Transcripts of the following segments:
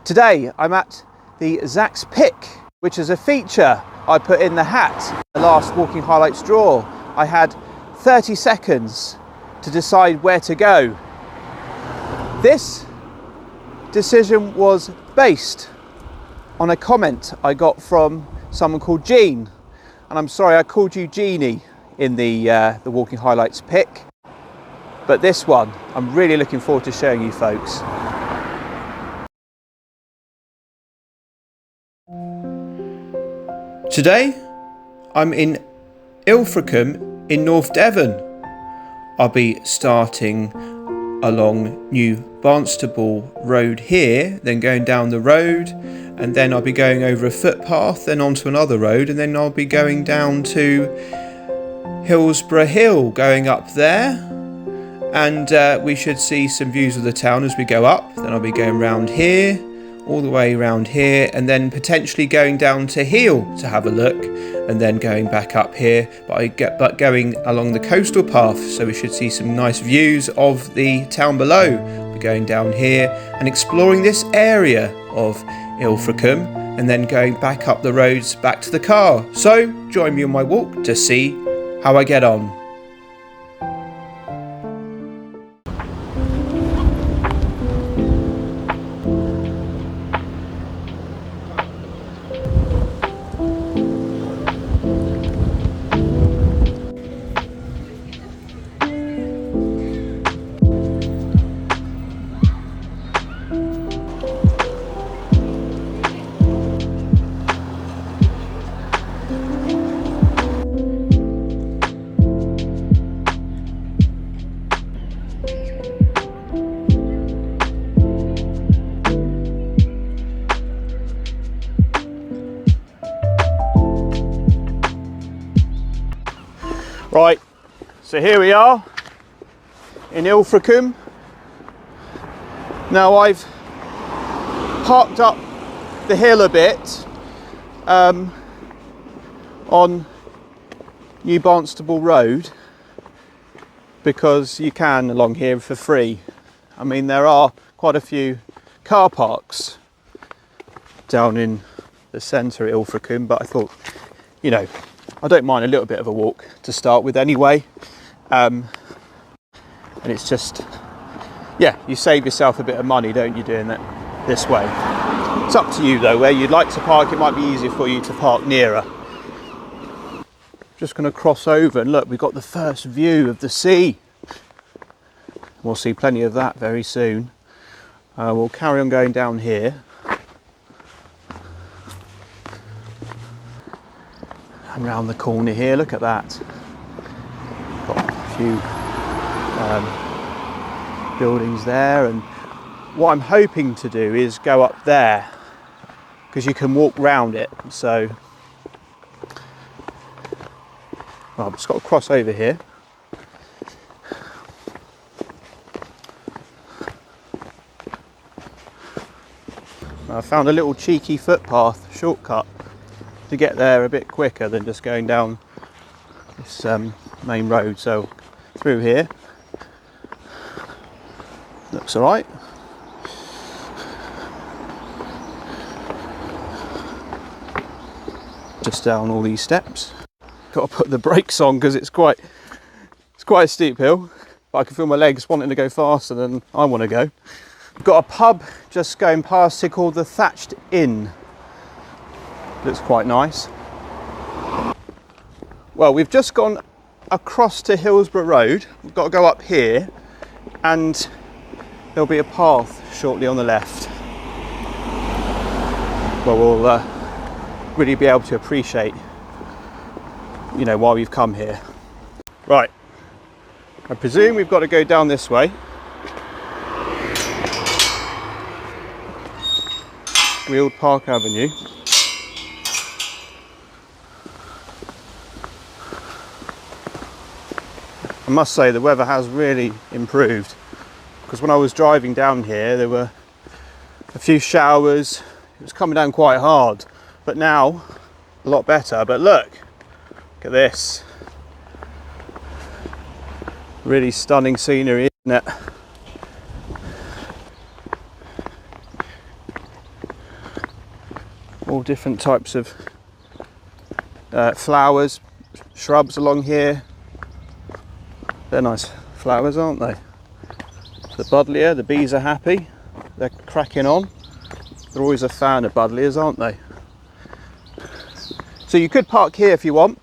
Today I'm at the Zacks pick, which is a feature I put in the hat. The last Walking Highlights draw, I had 30 seconds to decide where to go. This decision was based on a comment I got from someone called Jean, and I'm sorry I called you Jeannie in the Walking Highlights pick, but this one I'm really looking forward to showing you folks. Today I'm in Ilfracombe in North Devon. I'll be starting along New Barnstable Road here, then going down the road, and then I'll be going over a footpath, then onto another road, and then I'll be going down to Hillsborough Hill, going up there, and we should see some views of the town as we go up. Then I'll be going round here, all the way around here, and then potentially going down to Hele to have a look, and then going back up here, but going along the coastal path, so we should see some nice views of the town below. We're going down here and exploring this area of Ilfracombe, and then going back up the roads back to the car. So join me on my walk to see how I get on. Right, so here we are in Ilfracombe. Now I've parked up the hill a bit on New Barnstable Road because you can along here for free. I mean, there are quite a few car parks down in the centre of Ilfracombe, but I thought, you know, I don't mind a little bit of a walk to start with anyway, and it's just, yeah, you save yourself a bit of money, don't you, doing that this way. It's up to you though, where you'd like to park. It might be easier for you to park nearer. Just going to cross over and look, we've got the first view of the sea. We'll see plenty of that very soon. We'll carry on going down here. And round the corner here, look at that. Got a few buildings there, and what I'm hoping to do is go up there because you can walk round it. So, well, I've just got to cross over here. I found a little cheeky footpath shortcut to get there a bit quicker than just going down this main road. So through here, looks all right. Just down all these steps. Got to put the brakes on because it's quite a steep hill, but I can feel my legs wanting to go faster than I want to go. Got a pub just going past here called the Thatched Inn. Looks quite nice. Well, we've just gone across to Hillsborough Road. We've got to go up here, and there'll be a path shortly on the left where we'll really be able to appreciate, you know, why we've come here. Right, I presume we've got to go down this way. Weald Park Avenue. I must say the weather has really improved, because when I was driving down here there were a few showers. It was coming down quite hard, but now a lot better. But look at this, really stunning scenery, isn't it? all different types of flowers, shrubs along here. They're nice flowers, aren't they? The buddleia, the bees are happy, they're cracking on. They're always a fan of buddleias, aren't they? So you could park here if you want.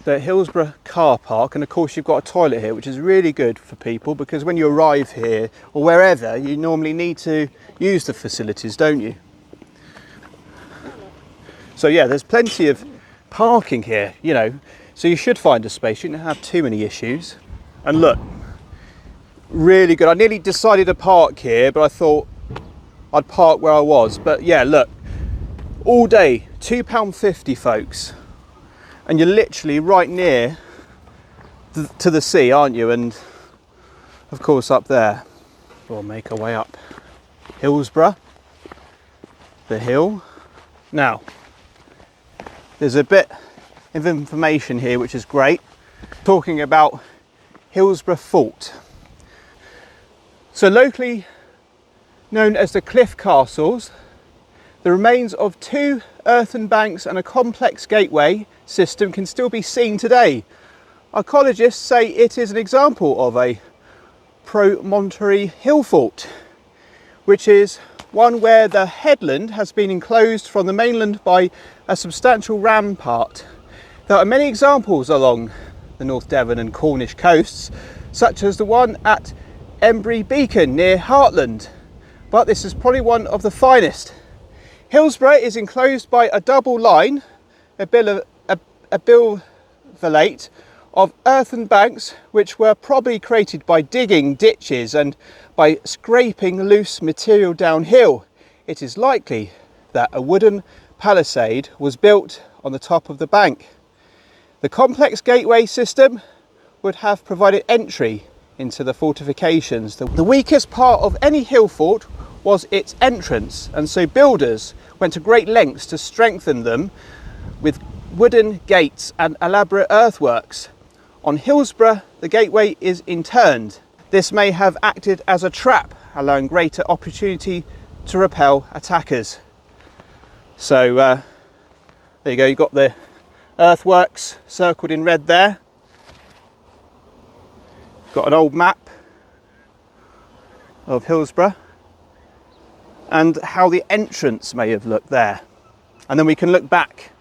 The Hillsborough car park, and of course you've got a toilet here, which is really good for people, because when you arrive here or wherever, you normally need to use the facilities, don't you? So yeah, there's plenty of parking here, you know, so you should find a space. You don't have too many issues. And look, really good. I nearly decided to park here, but I thought I'd park where I was. But yeah, look, all day, £2.50, folks. And you're literally right near to the sea, aren't you? And of course up there, we'll make our way up Hillsborough, the hill. Now, there's a bit of information here which is great, talking about Hillsborough Fort. So locally known as the Cliff Castles, the remains of 2 earthen banks and a complex gateway system can still be seen today. Archaeologists say it is an example of a promontory hill fort, which is one where the headland has been enclosed from the mainland by a substantial rampart. There are many examples along the North Devon and Cornish coasts, such as the one at Embry Beacon near Hartland, but this is probably one of the finest. Hillsborough is enclosed by a double line, a bilvalate of earthen banks, which were probably created by digging ditches and by scraping loose material downhill. It is likely that a wooden palisade was built on the top of the bank. The complex gateway system would have provided entry into the fortifications. The weakest part of any hill fort was its entrance, and so builders went to great lengths to strengthen them with wooden gates and elaborate earthworks. On Hillsborough, the gateway is interned. This may have acted as a trap, allowing greater opportunity to repel attackers. So there you go, you've got the earthworks circled in red there. Got an old map of Hillsborough and how the entrance may have looked there. And then we can look back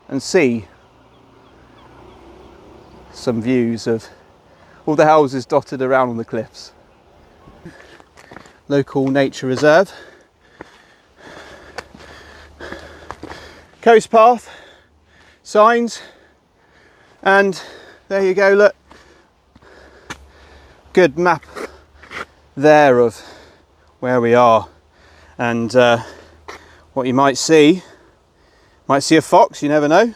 and see some views of all the houses dotted around on the cliffs. Local nature reserve. Coast path, signs, and there you go, look. Good map there of where we are, and what you might see a fox, you never know,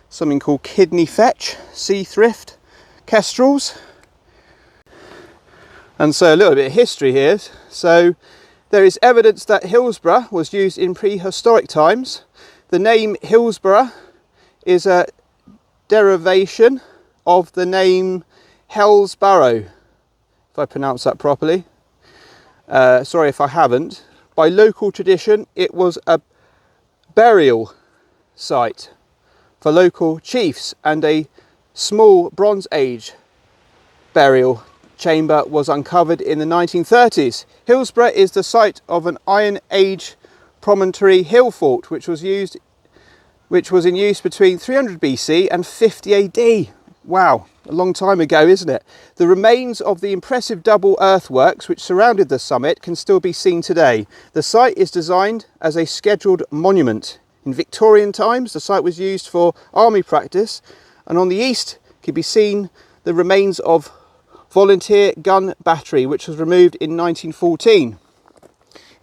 something called kidney fetch, sea thrift, kestrels, and so a little bit of history here. So there is evidence that Hillsborough was used in prehistoric times. The name Hillsborough is a derivation of the name Hillsborough, if I pronounce that properly. Sorry if I haven't. By local tradition, it was a burial site for local chiefs, and a small Bronze Age burial chamber was uncovered in the 1930s. Hillsborough is the site of an Iron Age promontory hill fort, which was in use between 300 BC and 50 AD. Wow, a long time ago, isn't it? The remains of the impressive double earthworks which surrounded the summit can still be seen today. The site is designed as a scheduled monument. In Victorian times, the site was used for army practice, and on the east can be seen the remains of volunteer gun battery, which was removed in 1914.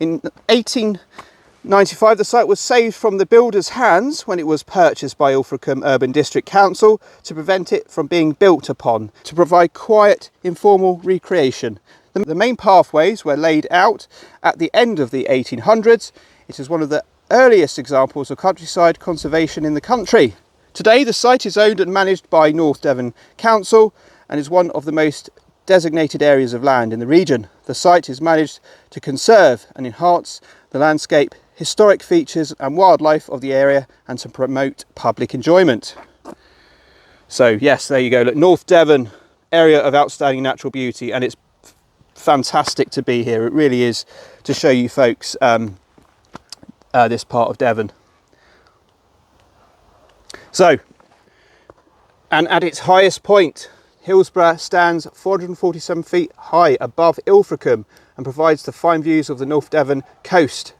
In 1895, the site was saved from the builder's hands when it was purchased by Ilfracombe Urban District Council to prevent it from being built upon, to provide quiet, informal recreation. The main pathways were laid out at the end of the 1800s. It is one of the earliest examples of countryside conservation in the country. Today, the site is owned and managed by North Devon Council and is one of the most designated areas of land in the region. The site is managed to conserve and enhance the landscape historic features and wildlife of the area and to promote public enjoyment. So yes, there you go. Look, North Devon, area of outstanding natural beauty, and it's fantastic to be here. It really is, to show you folks this part of Devon. So, and at its highest point, Hillsborough stands 447 feet high above Ilfracombe and provides the fine views of the North Devon coast.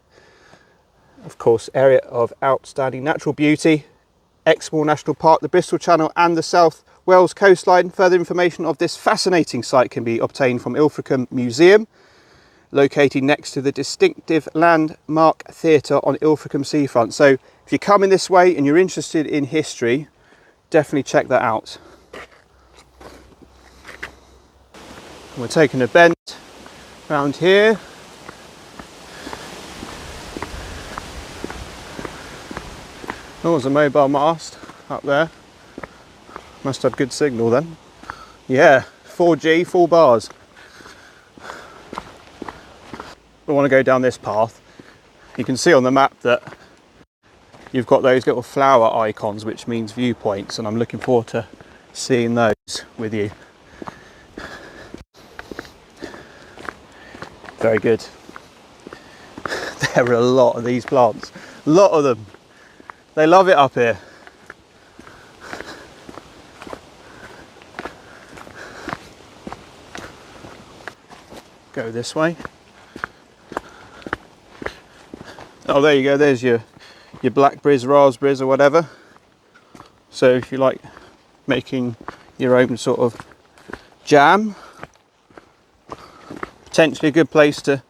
Of course, area of outstanding natural beauty, Exmoor National Park, the Bristol Channel and the South Wales coastline. Further information of this fascinating site can be obtained from Ilfracombe Museum, located next to the distinctive landmark theatre on Ilfracombe seafront. So if you're coming this way and you're interested in history, definitely check that out. We're taking a bend around here. Oh, there's a mobile mast up there. Must have good signal then. Yeah, 4G, full bars. We want to go down this path. You can see on the map that you've got those little flower icons, which means viewpoints, and I'm looking forward to seeing those with you. Very good. There are a lot of these plants, a lot of them. They love it up here. Go this way. Oh, there you go. There's your blackberries, raspberries or whatever. So if you like making your own sort of jam, potentially a good place to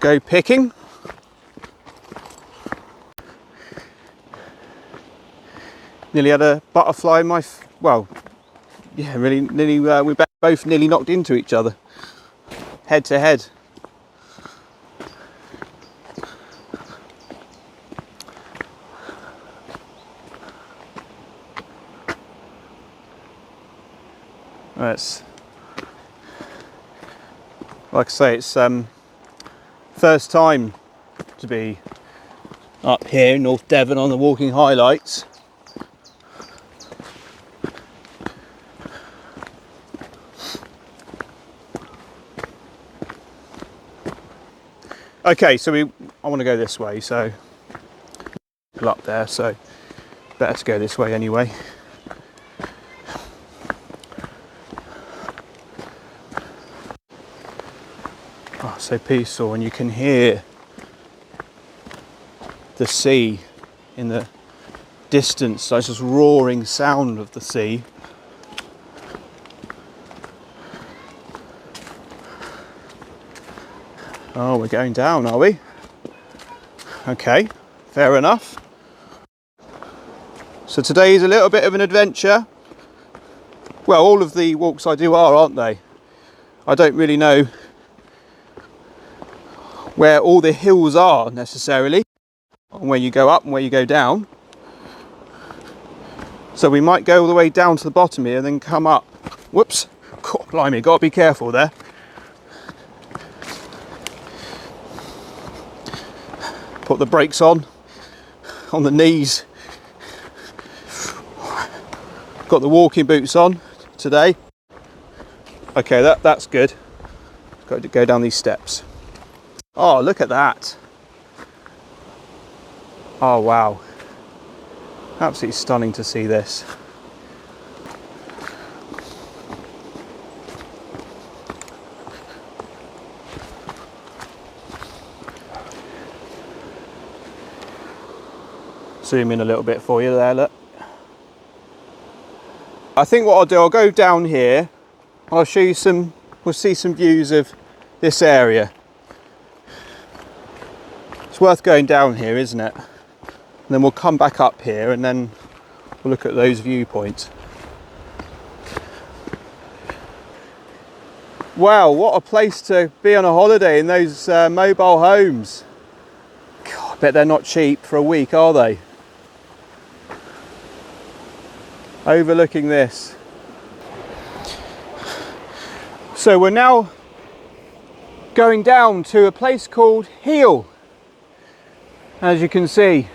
go picking. Nearly had a butterfly in my, well, yeah, really, nearly, we both nearly knocked into each other, head to head. It's, like I say, it's first time to be up here in North Devon on the walking highlights. Okay, so I want to go this way, so up there, so better to go this way anyway. Oh, so peaceful, and you can hear the sea in the distance. So it's just roaring sound of the sea. Oh, we're going down, are we? Okay, fair enough. So today is a little bit of an adventure. Well, all of the walks I do are, aren't they? I don't really know where all the hills are necessarily, and where you go up and where you go down. So we might go all the way down to the bottom here and then come up. Whoops, God, blimey, got to be careful there. Put the brakes on the knees. Got the walking boots on today. Okay, that's good. Got to go down these steps. Oh, look at that. Oh, wow. Absolutely stunning to see this. Zoom in a little bit for you there, look. I think what I'll do, I'll go down here and I'll show you we'll see some views of this area. It's worth going down here, isn't it? And then we'll come back up here and then we'll look at those viewpoints. Wow, what a place to be on a holiday in those mobile homes. God, I bet they're not cheap for a week, are they? Overlooking this. So we're now going down to a place called Hele. As you can see,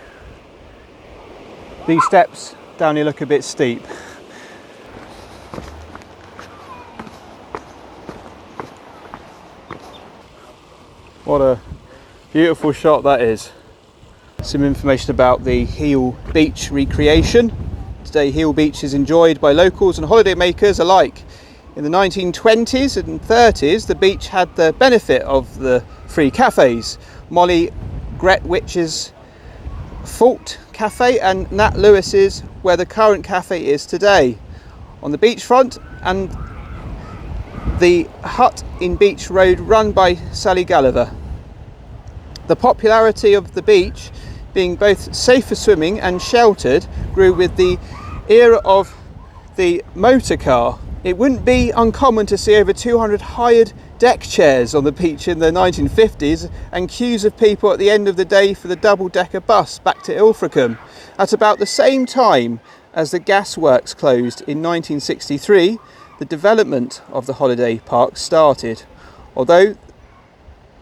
these steps down here look a bit steep. What a beautiful shot that is. Some information about the Hele Beach recreation. Today Hele Beach is enjoyed by locals and holidaymakers alike. In the 1920s and 30s, the beach had the benefit of the free cafes. Molly Gretwich's Fault Cafe and Nat Lewis's, where the current cafe is today. On the beachfront, and the hut in Beach Road run by Sally Gulliver. The popularity of the beach, being both safe for swimming and sheltered, grew with the era of the motor car. It wouldn't be uncommon to see over 200 hired deck chairs on the beach in the 1950s and queues of people at the end of the day for the double-decker bus back to Ilfracombe. At about the same time as the gasworks closed in 1963, the development of the holiday park started. Although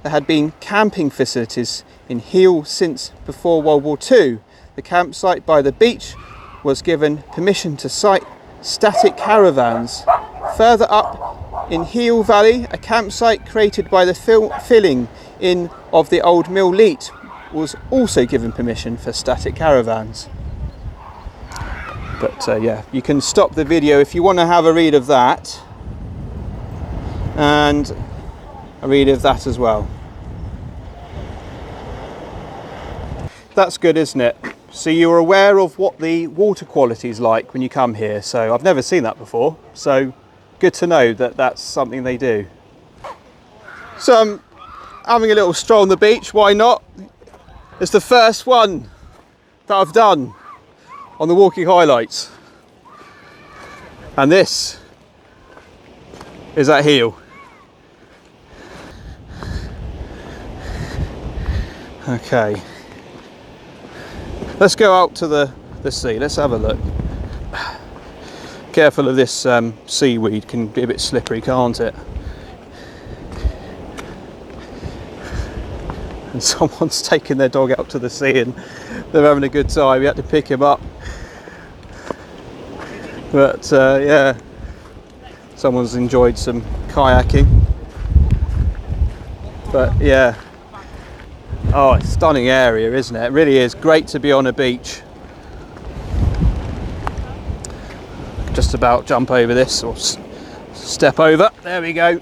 there had been camping facilities in Hele since before World War II, the campsite by the beach was given permission to site static caravans. Further up in Hele Valley, a campsite created by the filling in of the old mill leat was also given permission for static caravans. But yeah, you can stop the video if you want to have a read of that, and a read of that as well. That's good, isn't it? So you're aware of what the water quality is like when you come here. So I've never seen that before. So good to know that that's something they do. So I'm having a little stroll on the beach. Why not? It's the first one that I've done on the walking highlights. And this is at Hele. Okay. Let's go out to the sea, let's have a look. Careful of this seaweed, can be a bit slippery, can't it? And someone's taking their dog out to the sea and they're having a good time. We had to pick him up. But yeah, someone's enjoyed some kayaking. But yeah. Oh, it's a stunning area, isn't it? It really is great to be on a beach. Just about jump over this, or step over. There we go.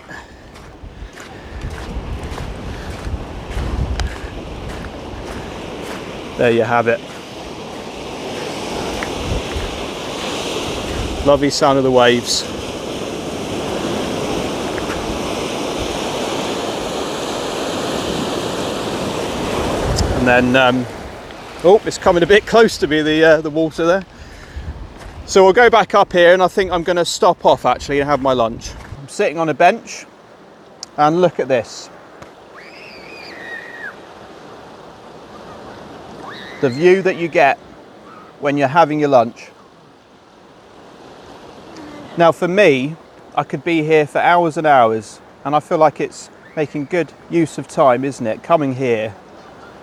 There you have it. Lovely sound of the waves. And then, oh, it's coming a bit close to me, the water there. So we'll go back up here, and I think I'm going to stop off actually and have my lunch. I'm sitting on a bench, and look at this. The view that you get when you're having your lunch. Now for me, I could be here for hours and hours, and I feel like it's making good use of time, isn't it? Coming here.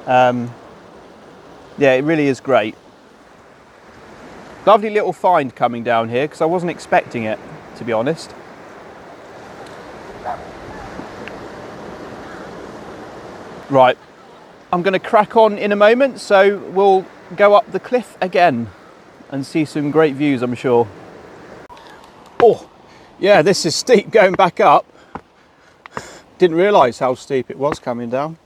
Yeah, it really is great. Lovely little find coming down here, because I wasn't expecting it, to be honest. Right, I'm going to crack on in a moment, so we'll go up the cliff again and see some great views, I'm sure. Oh, yeah, this is steep going back up. Didn't realise how steep it was coming down.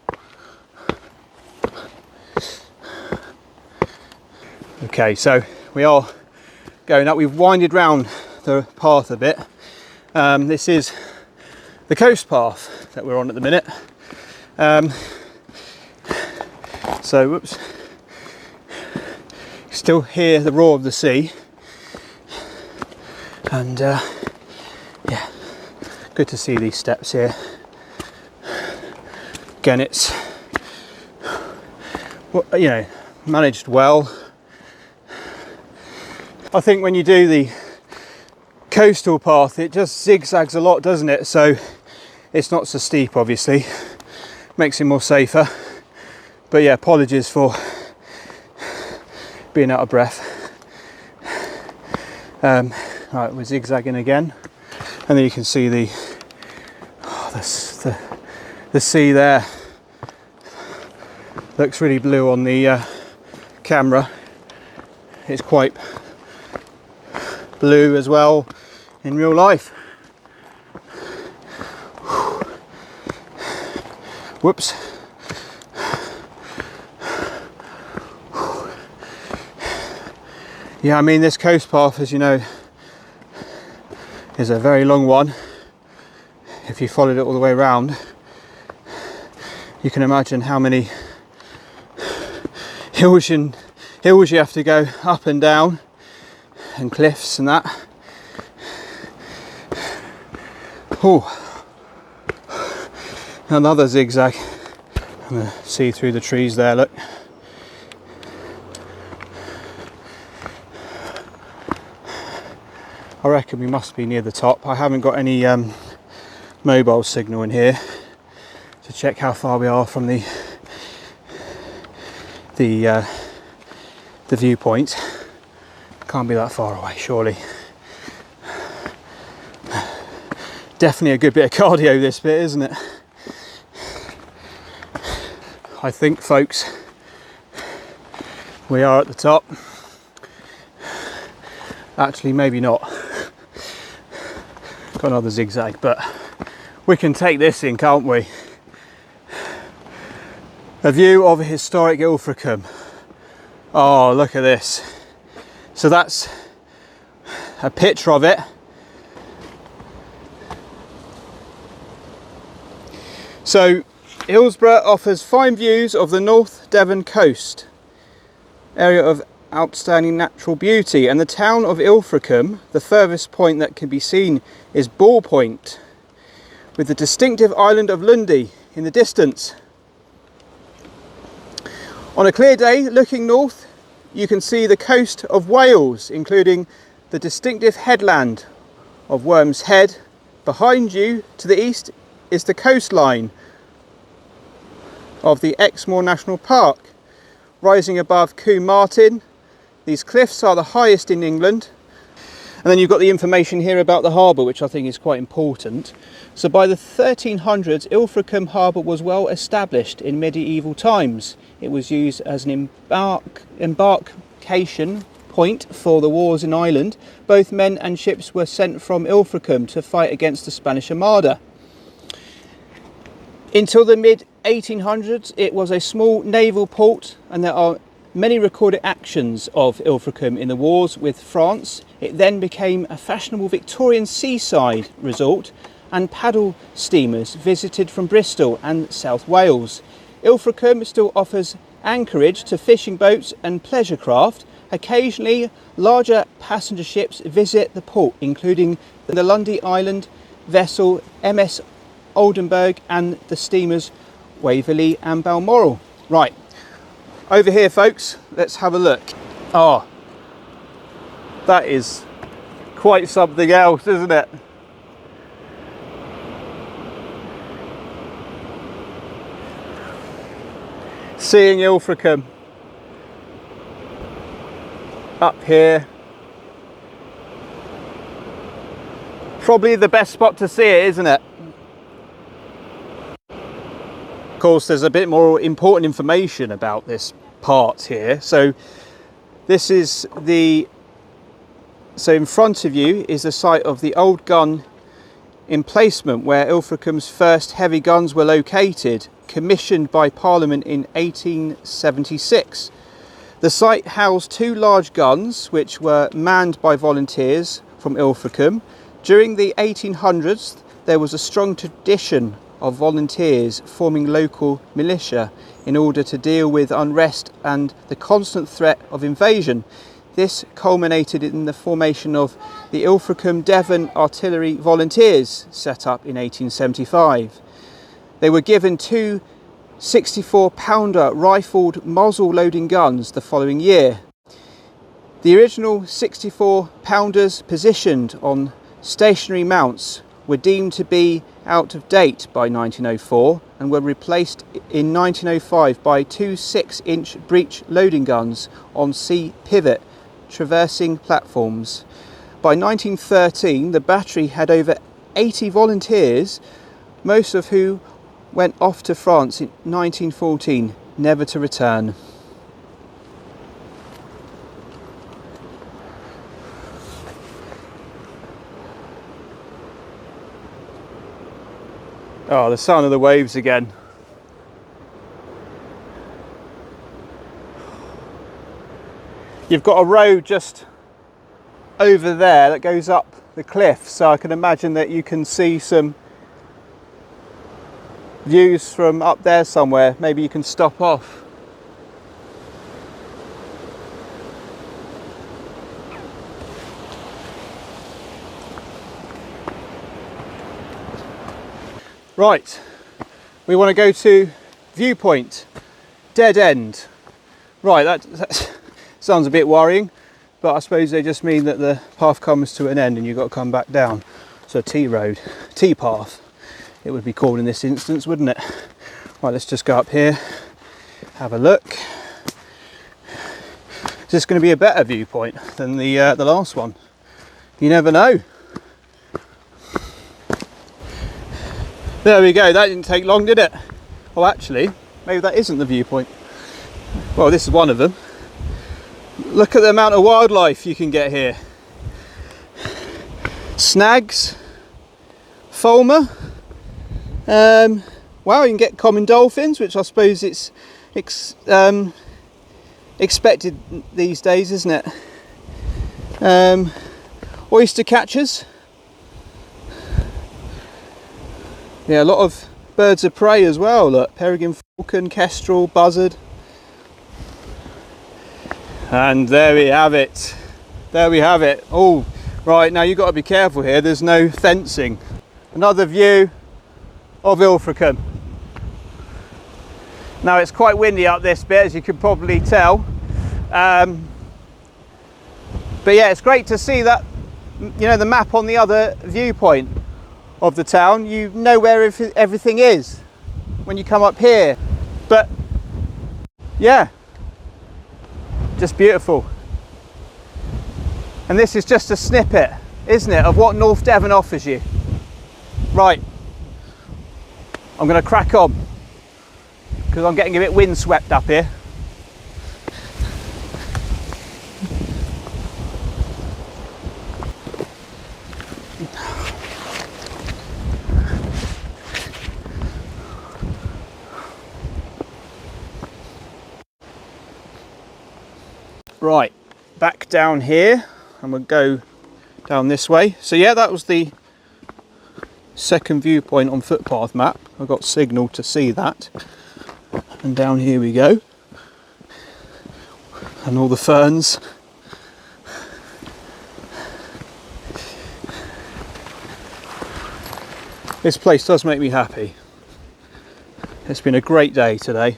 Okay, so we are going up. We've winded round the path a bit. This is the coast path that we're on at the minute. So, whoops. Still hear the roar of the sea. And yeah, good to see these steps here. Again, it's, you know, managed well. I think when you do the coastal path, it just zigzags a lot, doesn't it? So it's not so steep, obviously. Makes it more safer. But yeah, apologies for being out of breath. Right, we're zigzagging again, and then you can see the sea there. Looks really blue on the camera. It's quite blue as well in real life. Whoops. Yeah, I mean, this coast path, as you know, is a very long one. If you followed it all the way around, you can imagine how many hills you have to go up and down, and cliffs and that. Oh, another zigzag. I'm going to see through the trees there, look. I reckon we must be near the top. I haven't got any mobile signal in here to check how far we are from the viewpoint. Can't be that far away, surely. Definitely a good bit of cardio, this bit, isn't it? I think, folks, we are at the top. Actually, maybe not. Got another zigzag, but we can take this in, can't we? A view of historic Ilfracombe. Oh, look at this. So that's a picture of it. So Hillsborough offers fine views of the North Devon coast, area of outstanding natural beauty, and the town of Ilfracombe, the furthest point that can be seen is Ball Point, with the distinctive island of Lundy in the distance. On a clear day, looking north, you can see the coast of Wales, including the distinctive headland of Worm's Head. Behind you, to the east, is the coastline of the Exmoor National Park, rising above Combe Martin. These cliffs are the highest in England. And then you've got the information here about the harbour, which I think is quite important. So by the 1300s, Ilfracombe harbour was well established in medieval times. It was used as an embarkation point for the wars in Ireland. Both men and ships were sent from Ilfracombe to fight against the Spanish Armada. Until the mid-1800s, it was a small naval port, and there are many recorded actions of Ilfracombe in the wars with France. It then became a fashionable Victorian seaside resort, and paddle steamers visited from Bristol and South Wales. Ilfracombe still offers anchorage to fishing boats and pleasure craft. Occasionally, larger passenger ships visit the port, including the Lundy Island vessel MS Oldenburg and the steamers Waverley and Balmoral. Right, over here, folks, let's have a look. Oh, that is quite something else, isn't it? Seeing Ilfracombe up here. Probably the best spot to see it, isn't it? Of course, there's a bit more important information about this part here. So this is so in front of you is the site of the old gun emplacement where Ilfracombe's first heavy guns were located, commissioned by Parliament in 1876. The site housed two large guns which were manned by volunteers from Ilfracombe. During the 1800s, there was a strong tradition of volunteers forming local militia in order to deal with unrest and the constant threat of invasion. This culminated in the formation of the Ilfracombe Devon Artillery Volunteers, set up in 1875. They were given two 64-pounder rifled muzzle loading guns the following year. The original 64-pounders positioned on stationary mounts were deemed to be out of date by 1904 and were replaced in 1905 by two 6-inch breech loading guns on sea pivot traversing platforms. By 1913 the battery had over 80 volunteers, most of who went off to France in 1914, never to return. Oh, the sound of the waves again. You've got a road just over there that goes up the cliff, so I can imagine that you can see some views from up there somewhere. Maybe you can stop off. Right, we want to go to viewpoint, dead end. Right, that sounds a bit worrying, but I suppose they just mean that the path comes to an end and you've got to come back down. So T road, T path, it would be called in this instance, wouldn't it? Right, let's just go up here, have a look. Is this going to be a better viewpoint than the last one? You never know. There we go, that didn't take long, did it? Oh, actually, maybe that isn't the viewpoint. Well, this is one of them. Look at the amount of wildlife you can get here. Snags, fulmar. Wow, you can get common dolphins, which I suppose it's expected these days, isn't it? Oyster catchers. Yeah, a lot of birds of prey as well. Look, peregrine falcon, kestrel, buzzard. And there we have it. There we have it. Oh, right, now you've got to be careful here. There's no fencing. Another view of Ilfracombe. Now it's quite windy up this bit, as you can probably tell. But yeah, it's great to see that, you know, the map on the other viewpoint of the town. You know where everything is when you come up here. But yeah, just beautiful. And this is just a snippet, isn't it, of what North Devon offers you. Right, I'm going to crack on because I'm getting a bit windswept up here. Right, back down here, and we'll go down this way. So yeah, that was the second viewpoint on footpath map. I got signal to see that. And down here we go. And all the ferns. This place does make me happy. It's been a great day today.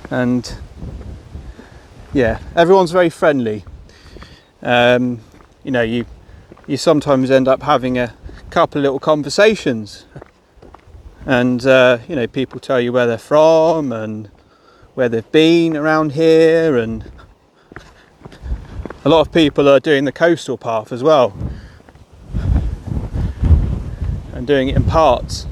And yeah, everyone's very friendly. You know, you sometimes end up having a couple of little conversations, and you know, people tell you where they're from and where they've been around here, and a lot of people are doing the coastal path as well and doing it in parts.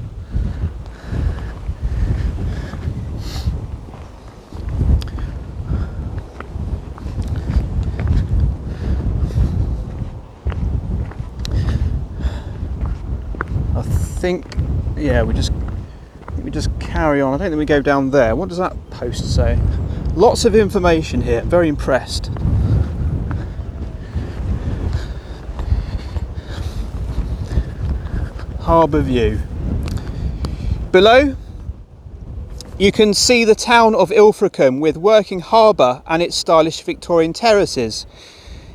I think, yeah, we just carry on. I don't think we go down there. What does that post say? Lots of information here. Very impressed. Harbour view. Below you can see the town of Ilfracombe with working harbour and its stylish Victorian terraces.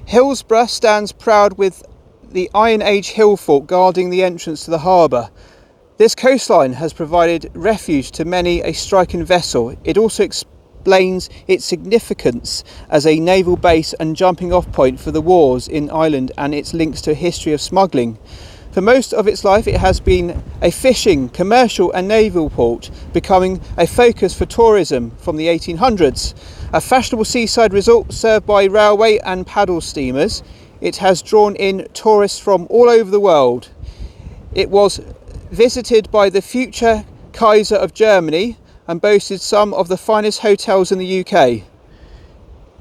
Hillsborough stands proud with the Iron Age hill fort guarding the entrance to the harbour. This coastline has provided refuge to many a striking vessel. It also explains its significance as a naval base and jumping off point for the wars in Ireland and its links to a history of smuggling. For most of its life it has been a fishing, commercial and naval port, becoming a focus for tourism from the 1800s. A fashionable seaside resort served by railway and paddle steamers, it has drawn in tourists from all over the world. It was visited by the future Kaiser of Germany and boasted some of the finest hotels in the UK.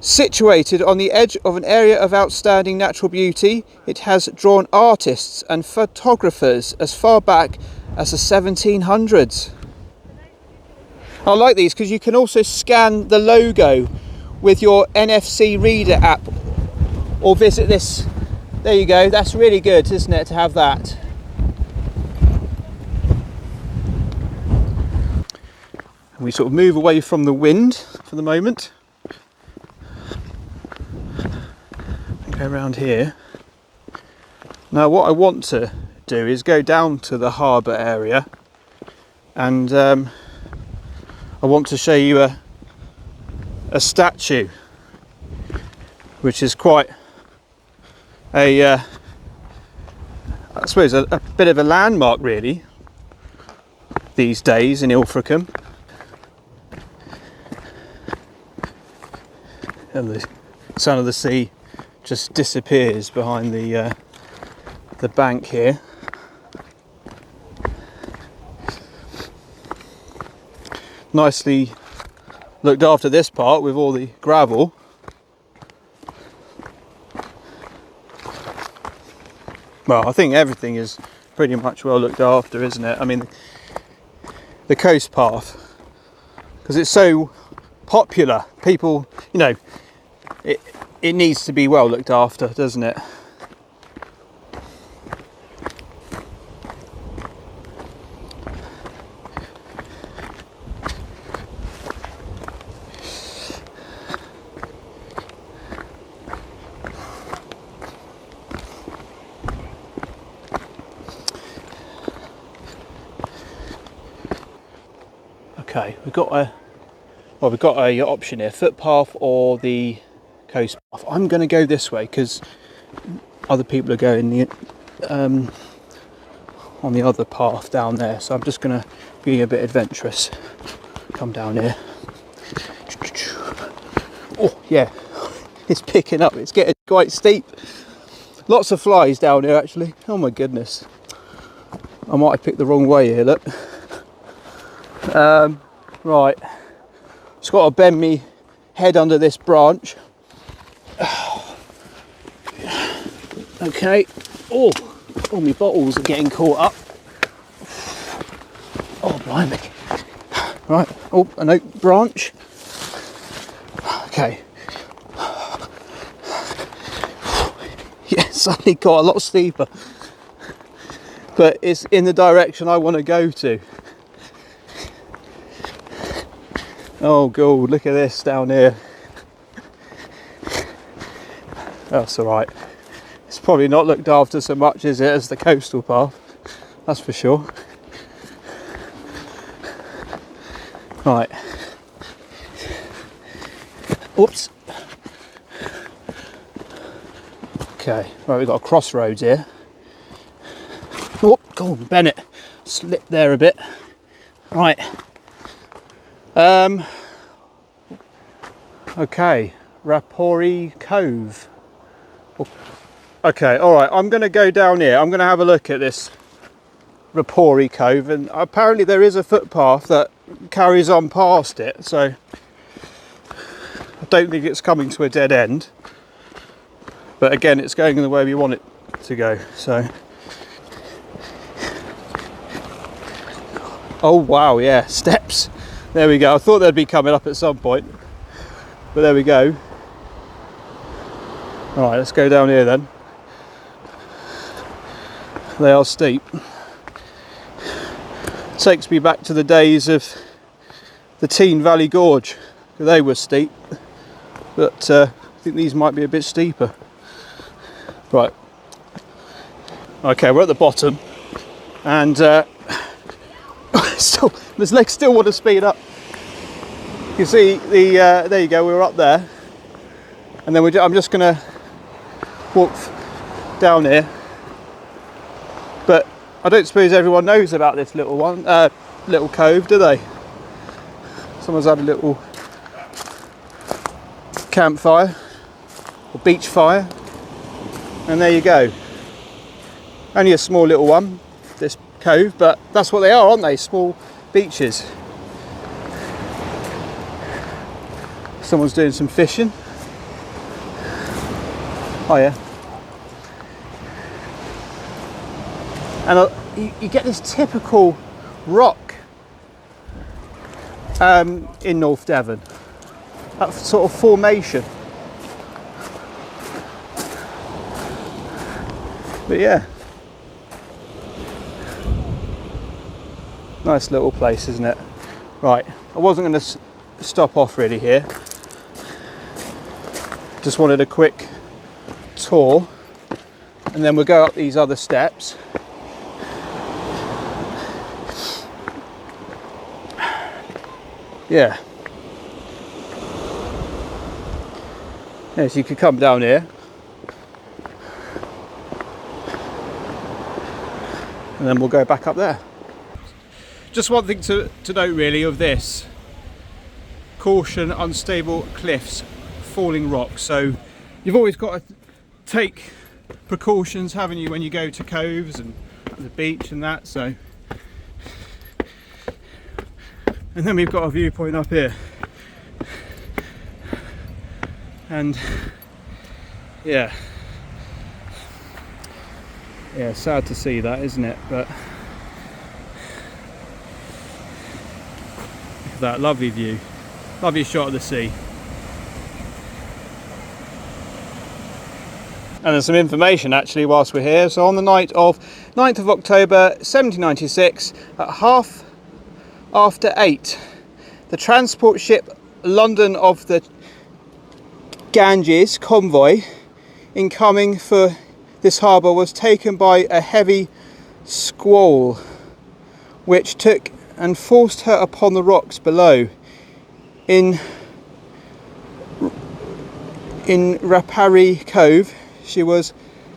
Situated on the edge of an area of outstanding natural beauty, it has drawn artists and photographers as far back as the 1700s. I like these because you can also scan the logo with your NFC reader app or visit this. There you go, that's really good, isn't it, to have that. And we sort of move away from the wind for the moment. Go around here. Now what I want to do is go down to the harbour area, and I want to show you a statue which is quite I suppose a bit of a landmark really these days in Ilfracombe. And the Son of the Sea just disappears behind the bank here. Nicely looked after this part with all the gravel. Well, I think everything is pretty much well looked after, isn't it? I mean, the coast path, because it's so popular, people, you know, it needs to be well looked after, doesn't it? Okay, we've got a option here: footpath or the coast path. I'm going to go this way because other people are going on the other path down there, so I'm just going to be a bit adventurous. Come down here. Oh yeah, it's picking up, it's getting quite steep. Lots of flies down here actually. Oh my goodness, I might have picked the wrong way here, look. Right, just got to bend me head under this branch. Okay. Oh, all my bottles are getting caught up. Oh, blimey. Right. Oh, an oak branch. Okay. Yeah, suddenly got a lot steeper. But it's in the direction I want to go to. Oh, God, look at this down here. That's all right. It's probably not looked after so much, is it, as the coastal path? That's for sure. Right. Oops. Okay, right, we've got a crossroads here. Oh, go on, Bennett. Slipped there a bit. Right. Okay, Rapparee Cove. Okay, alright, I'm going to go down here. I'm going to have a look at this Rapparee Cove, and apparently there is a footpath that carries on past it, so I don't think it's coming to a dead end. But again, it's going in the way we want it to go, so. Oh wow, yeah, steps. There we go. I thought they'd be coming up at some point, but there we go. Alright, let's go down here then. They are steep. Takes me back to the days of the Tean Valley Gorge. They were steep, but I think these might be a bit steeper. Right. Okay, we're at the bottom, and still, my legs still want to speed up. You can see the there you go. We were up there, and then I'm just going to walk down here. I don't suppose everyone knows about this little one, little cove, do they? Someone's had a little campfire or beach fire, and there you go. Only a small little one, this cove, but that's what they are, aren't they? Small beaches. Someone's doing some fishing. Oh yeah. And you get this typical rock in North Devon, that sort of formation. But yeah, nice little place, isn't it? Right, I wasn't going to stop off really here. Just wanted a quick tour, and then we'll go up these other steps. Yeah. Yeah, so you could come down here. And then we'll go back up there. Just one thing to note really of this. Caution, unstable cliffs, falling rocks. So you've always got to take precautions, haven't you, when you go to coves and the beach and that. So, and then we've got a viewpoint up here, and yeah, sad to see that, isn't it? But look at that lovely view, lovely shot of the sea. And there's some information actually whilst we're here. So on the night of 9th of October 1796 at 8:30, the transport ship London of the Ganges convoy incoming for this harbour was taken by a heavy squall which took and forced her upon the rocks below. In Rapparee Cove, she was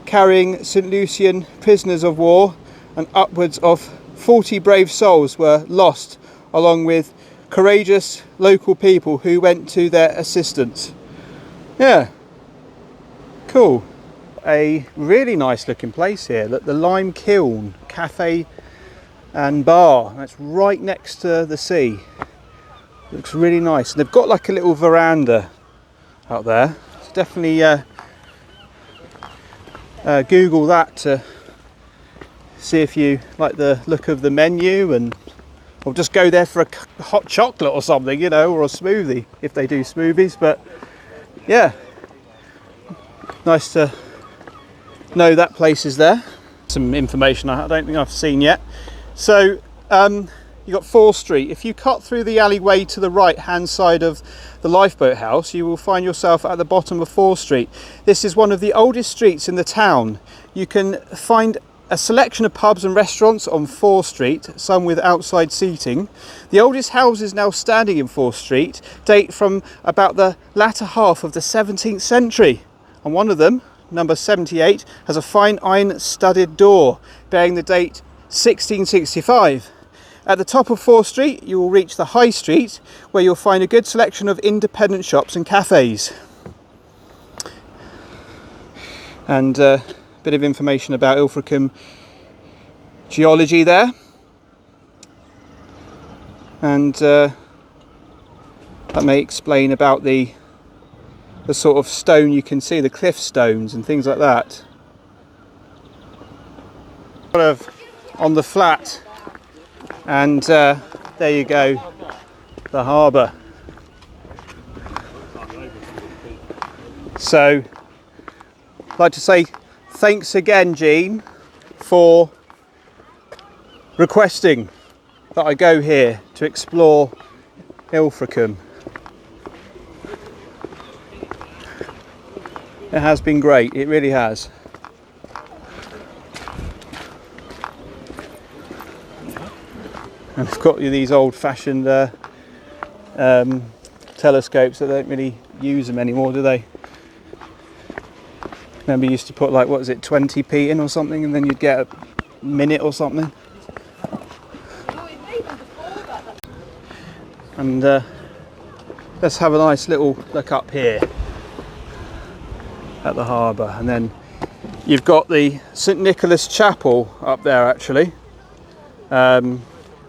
carrying St. Lucian prisoners of war, and upwards of 40 brave souls were lost, along with courageous local people who went to their assistance. Yeah, cool. A really nice looking place here. Look, the Lime Kiln Cafe and Bar. That's right next to the sea. Looks really nice. And they've got like a little veranda out there. So definitely Google that to see if you like the look of the menu, and or just go there for a hot chocolate or something, you know, or a smoothie if they do smoothies. But yeah, nice to know that place is there. Some information I don't think I've seen yet. So you got 4th Street. If you cut through the alleyway to the right hand side of the lifeboat house, you will find yourself at the bottom of 4th Street. This is one of the oldest streets in the town. You can find a selection of pubs and restaurants on 4th Street, some with outside seating. The oldest houses now standing in 4th Street date from about the latter half of the 17th century, and one of them, number 78, has a fine iron studded door bearing the date 1665. At the top of 4th Street you will reach the High Street, where you'll find a good selection of independent shops and cafes. And a bit of information about Ilfracombe geology there. And that may explain about the sort of stone you can see, the cliff stones and things like that. Sort of on the flat, and there you go, the harbour. So I'd like to say thanks again, Jean, for requesting that I go here to explore Ilfracombe. It has been great, it really has. And I've got these old-fashioned telescopes that don't really use them anymore, do they? Remember, you used to put like, what was it, 20p in or something, and then you'd get minute or something. And let's have a nice little look up here at the harbour, and then you've got the St Nicholas Chapel up there actually. I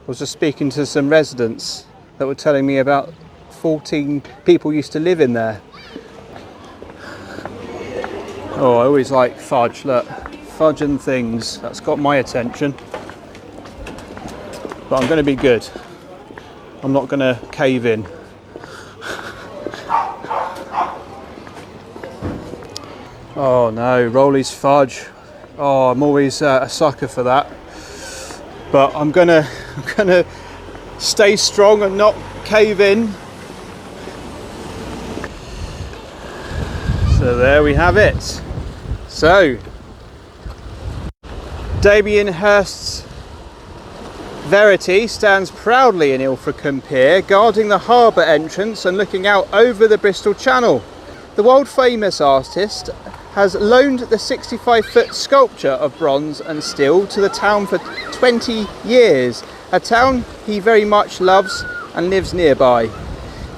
was just speaking to some residents that were telling me about 14 people used to live in there. Oh, I always like fudge, look, fudge and things, that's got my attention. But I'm going to be good. I'm not going to cave in. Oh no, Rolly's fudge. Oh, I'm always a sucker for that. But I'm gonna stay strong and not cave in. So there we have it. So Damien Hirst's Verity stands proudly in Ilfracombe Pier, guarding the harbour entrance and looking out over the Bristol Channel. The world famous artist has loaned the 65-foot sculpture of bronze and steel to the town for 20 years, a town he very much loves and lives nearby.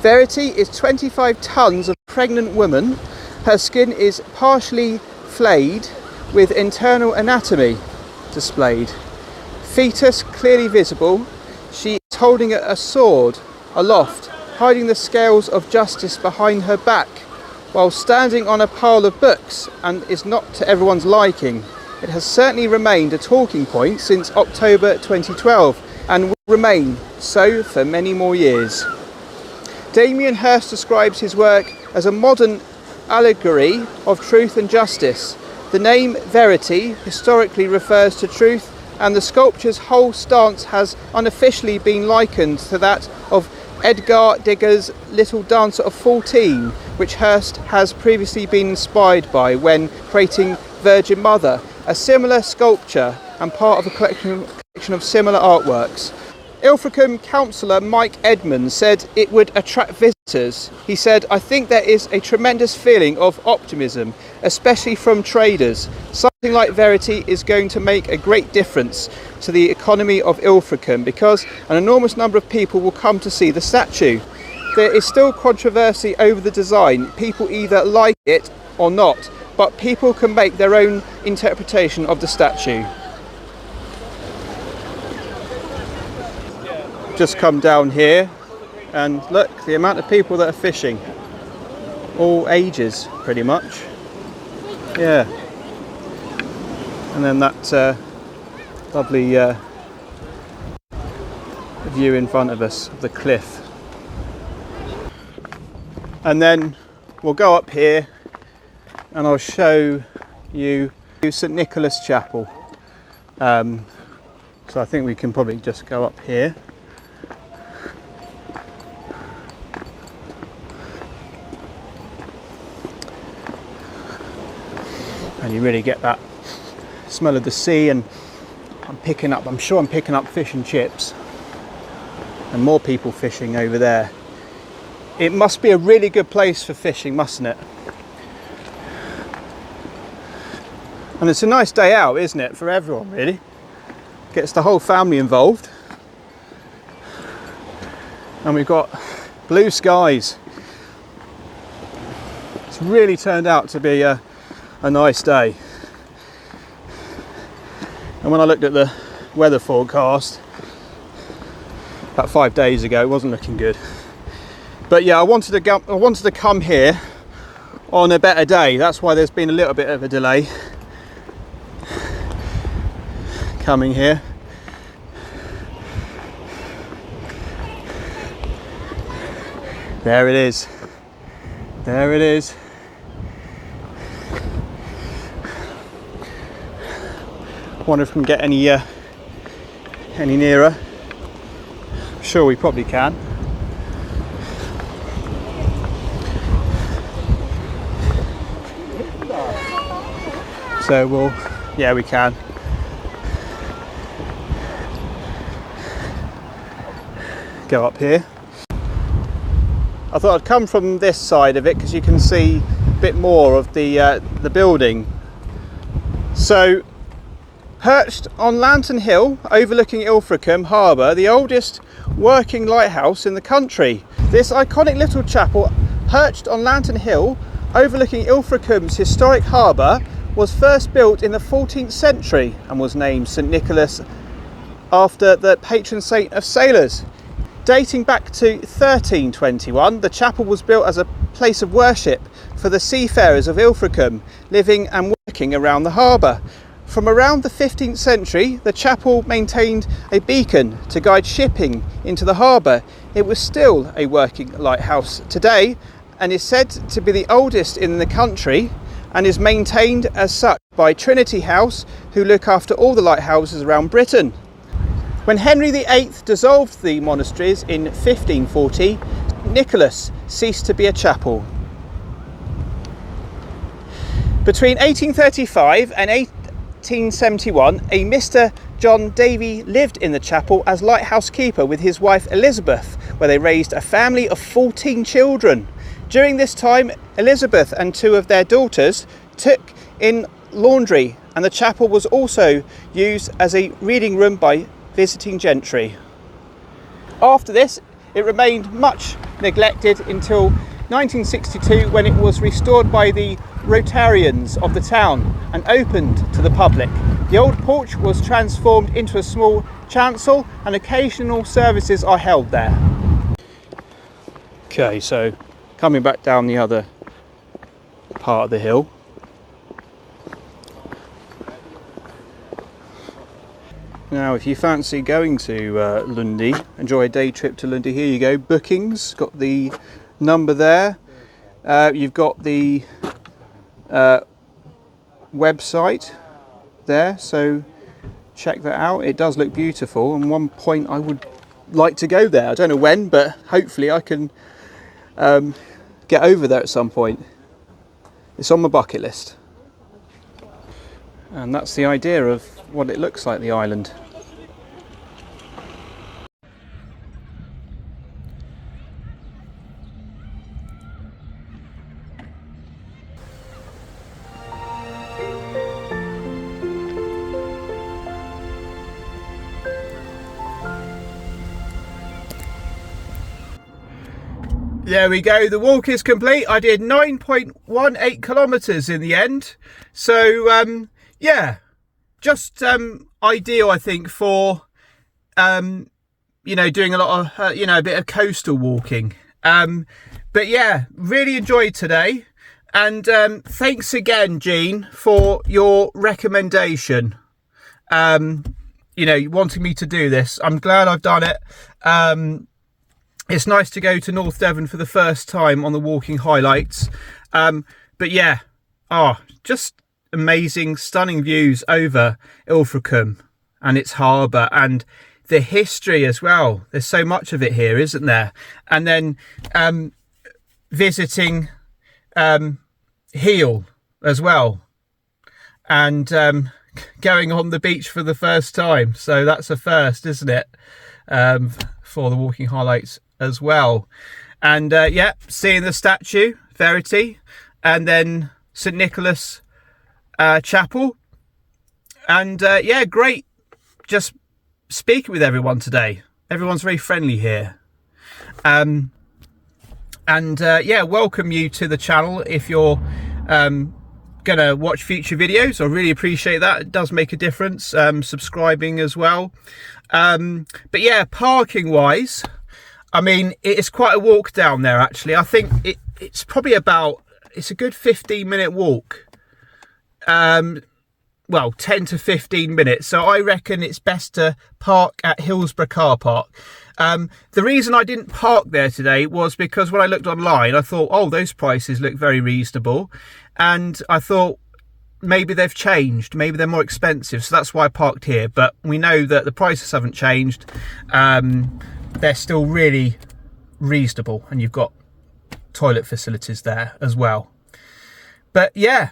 Verity is 25 tonnes of pregnant woman. Her skin is partially flayed with internal anatomy displayed. Fetus clearly visible. She is holding a sword aloft, hiding the scales of justice behind her back, while standing on a pile of books, and is not to everyone's liking. It has certainly remained a talking point since October 2012 and will remain so for many more years. Damien Hirst describes his work as a modern allegory of truth and justice. The name Verity historically refers to truth, and the sculpture's whole stance has unofficially been likened to that of Edgar Degas' Little Dancer of 14, which Hirst has previously been inspired by when creating Virgin Mother, a similar sculpture and part of a collection of similar artworks. Ilfracombe councillor Mike Edmonds said it would attract visitors. He said, "I think there is a tremendous feeling of optimism, especially from traders. Something like Verity is going to make a great difference to the economy of Ilfracombe because an enormous number of people will come to see the statue. There is still controversy over the design. People either like it or not, but people can make their own interpretation of the statue." Just come down here and look, the amount of people that are fishing, all ages pretty much. Yeah, and then that lovely view in front of us of the cliff, and then we'll go up here and I'll show you St Nicholas Chapel. So I think we can probably just go up here. And you really get that smell of the sea, and I'm sure I'm picking up fish and chips, and more people fishing over there. It must be a really good place for fishing, mustn't it? And it's a nice day out, isn't it, for everyone really. Gets the whole family involved. And we've got blue skies. It's really turned out to be a nice day. And when I looked at the weather forecast about 5 days ago, it wasn't looking good. But yeah, I wanted to come here on a better day. That's why there's been a little bit of a delay coming here. There it is. There it is. Wonder if we can get any nearer. I'm sure we probably can. So yeah, we can. Go up here. I thought I'd come from this side of it because you can see a bit more of the building. So Perched on Lantern Hill, overlooking Ilfracombe Harbour, the oldest working lighthouse in the country. This iconic little chapel, perched on Lantern Hill, overlooking Ilfracombe's historic harbour, was first built in the 14th century and was named St Nicholas after the patron saint of sailors. Dating back to 1321, the chapel was built as a place of worship for the seafarers of Ilfracombe living and working around the harbour. From around the 15th century, the chapel maintained a beacon to guide shipping into the harbour. It was still a working lighthouse today and is said to be the oldest in the country and is maintained as such by Trinity House, who look after all the lighthouses around Britain. When Henry VIII dissolved the monasteries in 1540, Nicholas ceased to be a chapel. Between 1835 and 1871, a Mr. John Davy lived in the chapel as lighthouse keeper with his wife Elizabeth, where they raised a family of 14 children. During this time, Elizabeth and two of their daughters took in laundry, and the chapel was also used as a reading room by visiting gentry. After this, it remained much neglected until 1962, when it was restored by the Rotarians of the town and opened to the public. The old porch was transformed into a small chancel and occasional services are held there. Okay, so coming back down the other part of the hill. Now, if you fancy going to Lundy, enjoy a day trip to Lundy, here you go. Bookings, got the number there. You've got the website there, so check that out. It does look beautiful, and one point I would like to go there. I don't know when, but hopefully I can get over there at some point. It's on my bucket list. And that's the idea of what it looks like, the island. There we go, the walk is complete. I did 9.18 kilometres in the end. So, yeah, just ideal, I think, for, you know, doing a lot of, you know, a bit of coastal walking. But yeah, really enjoyed today. And thanks again, Jean, for your recommendation. You know, wanting me to do this. I'm glad I've done it. It's nice to go to North Devon for the first time on the walking highlights. But yeah, just amazing, stunning views over Ilfracombe and its harbour and the history as well. There's so much of it here, isn't there? And then visiting Hele as well, and going on the beach for the first time. So that's a first, isn't it? For the walking highlights as well. And yeah, seeing the statue, Verity, and then St Nicholas Chapel. And yeah, great just speaking with everyone today. Everyone's very friendly here. And yeah, welcome you to the channel. If you're gonna watch future videos, I really appreciate that. It does make a difference. Subscribing as well. But yeah, parking wise, I mean, it is quite a walk down there, actually. I think it's probably it's a good 15-minute walk. Well, 10 to 15 minutes. So I reckon it's best to park at Hillsborough car park. The reason I didn't park there today was because when I looked online, I thought, oh, those prices look very reasonable. And I thought maybe they've changed. Maybe they're more expensive. So that's why I parked here. But we know that the prices haven't changed. They're still really reasonable, and you've got toilet facilities there as well. But yeah,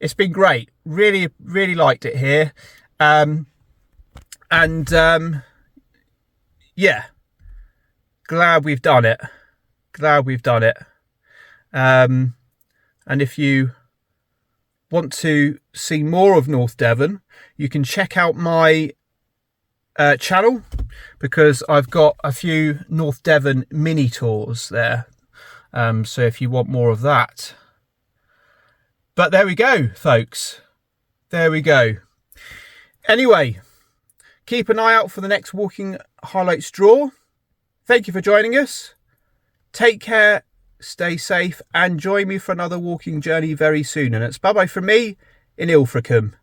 it's been great. Really, really liked it here. Yeah, glad we've done it. And if you want to see more of North Devon, you can check out my channel, because I've got a few North Devon mini tours there. So if you want more of that. But there we go, folks. There we go. Anyway, keep an eye out for the next Walking Highlights draw. Thank you for joining us. Take care, stay safe, and join me for another walking journey very soon. And it's bye-bye from me in Ilfracombe.